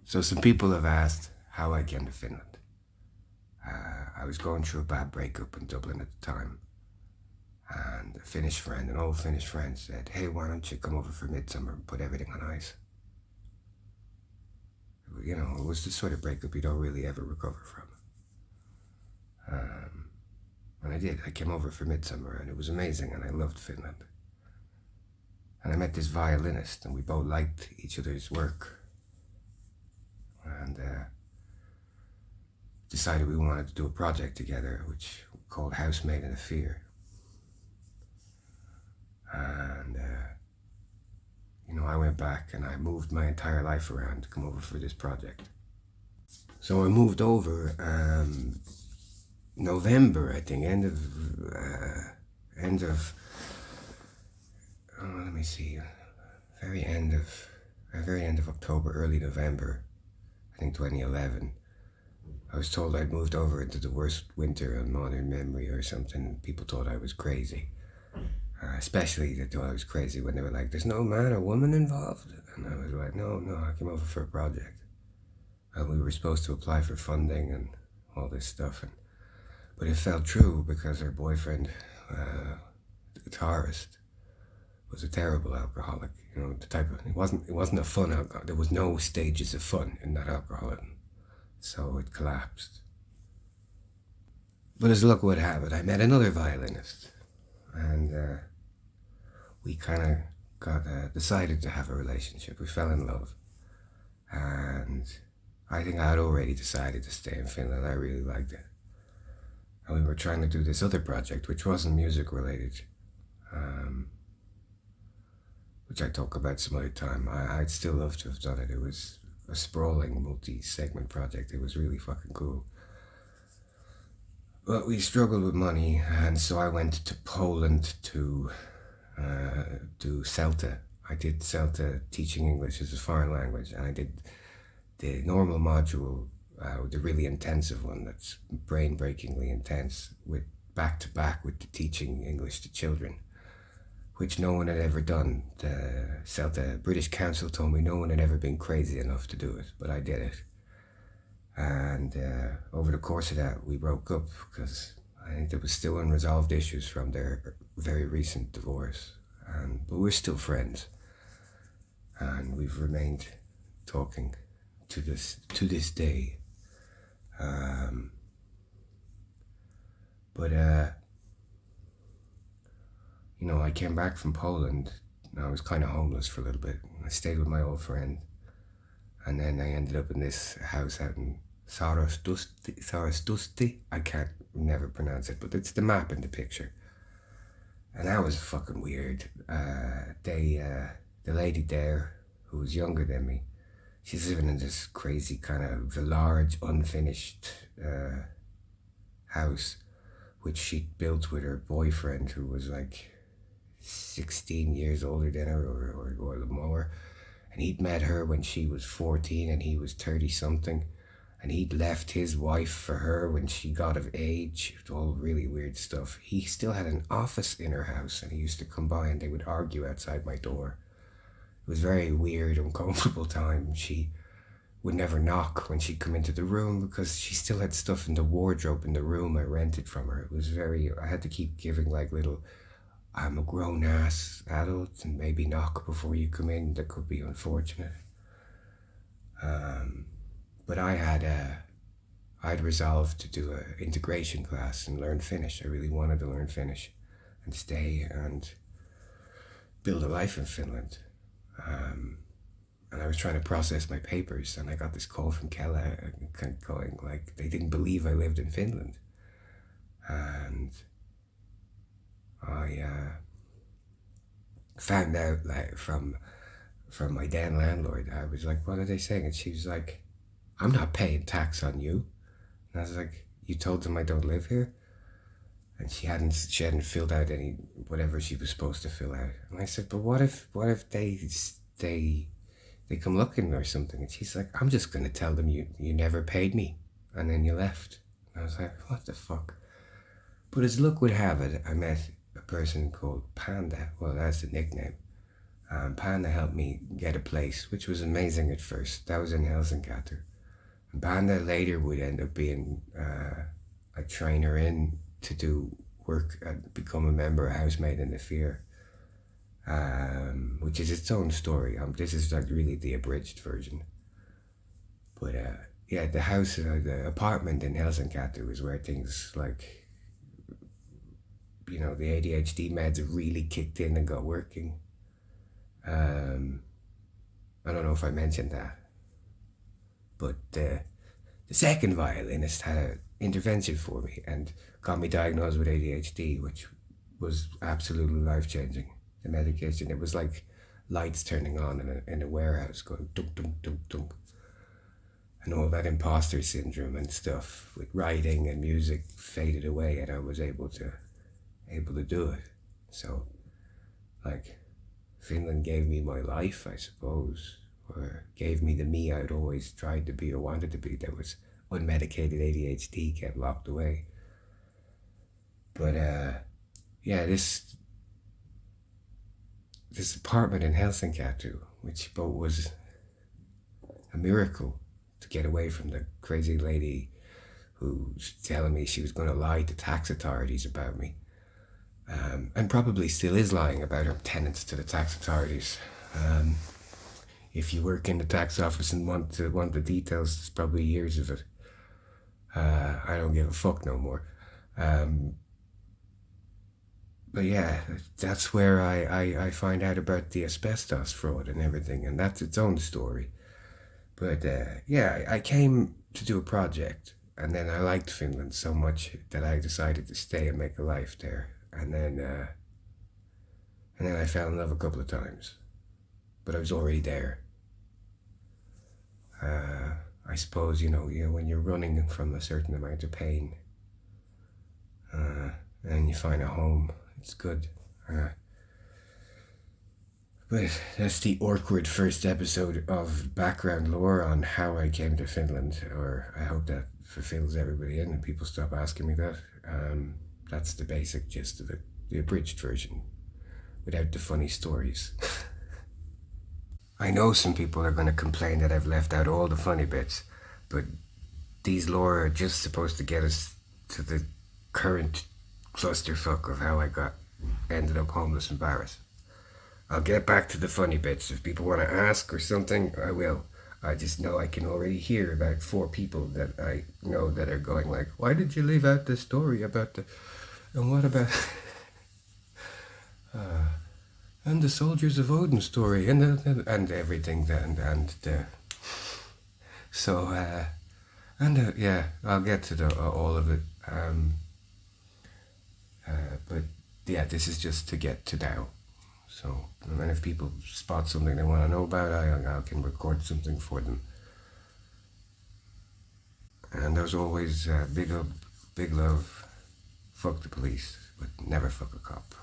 So some people have asked how I came to Finland. I was going through a bad breakup in Dublin at the time, and a Finnish friend, an old Finnish friend, said, "Hey, why don't you come over for midsummer and put everything on ice?" You know, it was the sort of breakup you don't really ever recover from. And I did. I came over for midsummer, and it was amazing, and I loved Finland. And I met this violinist, and we both liked each other's work. And decided we wanted to do a project together, which we called Housemaid in a Fear. And, you know, I went back and I moved my entire life around to come over for this project. So I moved over November, I think, let me see, very end of October, early November, I think 2011. I was told I'd moved over into the worst winter in modern memory or something. People thought I was crazy. Especially they thought I was crazy when they were like, "There's no man or woman involved." And I was like, no, I came over for a project. And we were supposed to apply for funding and all this stuff. But it fell true because her boyfriend, the guitarist, was a terrible alcoholic. You know, the type of, it wasn't a fun alcohol. There was no stages of fun in that alcoholism. So it collapsed. But as luck would have it, I met another violinist, and we kind of decided to have a relationship. We fell in love, and I think I had already decided to stay in Finland. I really liked it. And we were trying to do this other project, which wasn't music related, which I talk about some other time. I'd still love to have done it. It was a sprawling multi-segment project. It was really fucking cool. But we struggled with money, and so I went to Poland to do CELTA. I did CELTA, teaching English as a foreign language, and I did the normal module, the really intensive one that's brain-breakingly intense, with back-to-back with the teaching English to children, which no one had ever done. The CELTA British Council told me no one had ever been crazy enough to do it, but I did it. And over the course of that, we broke up because I think there was still unresolved issues from their very recent divorce. But we're still friends, and we've remained talking to this day. You know, I came back from Poland, and I was kind of homeless for a little bit. I stayed with my old friend, and then I ended up in this house out in Sarastusti. I can't never pronounce it, but it's the map in the picture. And that was fucking weird. The lady there, who was younger than me, she's living in this crazy kind of large, unfinished house, which she built with her boyfriend, who was like 16 years older than her, or more. And he'd met her when she was 14 and he was 30-something. And he'd left his wife for her when she got of age. All really weird stuff. He still had an office in her house, and he used to come by and they would argue outside my door. It was very weird, uncomfortable time. She would never knock when she'd come into the room because she still had stuff in the wardrobe in the room I rented from her. It was very, I had to keep giving like little, "I'm a grown-ass adult and maybe knock before you come in." That could be unfortunate. But I'd resolved to do an integration class and learn Finnish. I really wanted to learn Finnish and stay and build a life in Finland. And I was trying to process my papers, and I got this call from Kela going like they didn't believe I lived in Finland. And I found out like from my then landlord. I was like, "What are they saying?" And she was like, "I'm not paying tax on you." And I was like, "You told them I don't live here?" And she hadn't filled out any whatever she was supposed to fill out. And I said, "But what if they come looking or something?" And she's like, "I'm just gonna tell them you never paid me and then you left." And I was like, "What the fuck?" But as luck would have it, I met a person called Panda. Well, that's the nickname. Panda helped me get a place, which was amazing at first. That was in Helsinki. And Panda later would end up being a trainer in to do work and become a member, a housemate in the Fear, which is its own story. This is like really the abridged version. But yeah, the house, the apartment in Helsinki was where things like, the ADHD meds really kicked in and got working. I don't know if I mentioned that, but the second violinist had an intervention for me and got me diagnosed with ADHD, which was absolutely life changing. The medication, it was like lights turning on in a warehouse, going dunk dunk dunk dunk, and all that imposter syndrome and stuff with writing and music faded away, and I was able to do it. So, like, Finland gave me my life, I suppose, or gave me the me I'd always tried to be or wanted to be that was unmedicated ADHD kept locked away. But yeah, this apartment in Helsinki, which both was a miracle to get away from the crazy lady who was telling me she was going to lie to tax authorities about me. And probably still is lying about her tenants to the tax authorities. If you work in the tax office and want the details, it's probably years of it. I don't give a fuck no more. But yeah, that's where I find out about the asbestos fraud and everything, and that's its own story. But yeah, I came to do a project, and then I liked Finland so much that I decided to stay and make a life there. And then I fell in love a couple of times, but I was already there. I suppose when you're running from a certain amount of pain, and you find a home, it's good. But that's the awkward first episode of background lore on how I came to Finland, or I hope that fulfills everybody in and people stop asking me that. That's the basic gist of it, the abridged version, without the funny stories. I know some people are going to complain that I've left out all the funny bits, but these lore are just supposed to get us to the current clusterfuck of how I ended up homeless in Paris. I'll get back to the funny bits. If people want to ask or something, I will. I just know I can already hear about 4 people that I know that are going like, why did you leave out the story about the... And what about... and the Soldiers of Odin story, and everything, so, yeah, I'll get to all of it. But yeah, this is just to get to now. So, and if people spot something they want to know about, I can record something for them. And as always, big love, fuck the police, but never fuck a cop.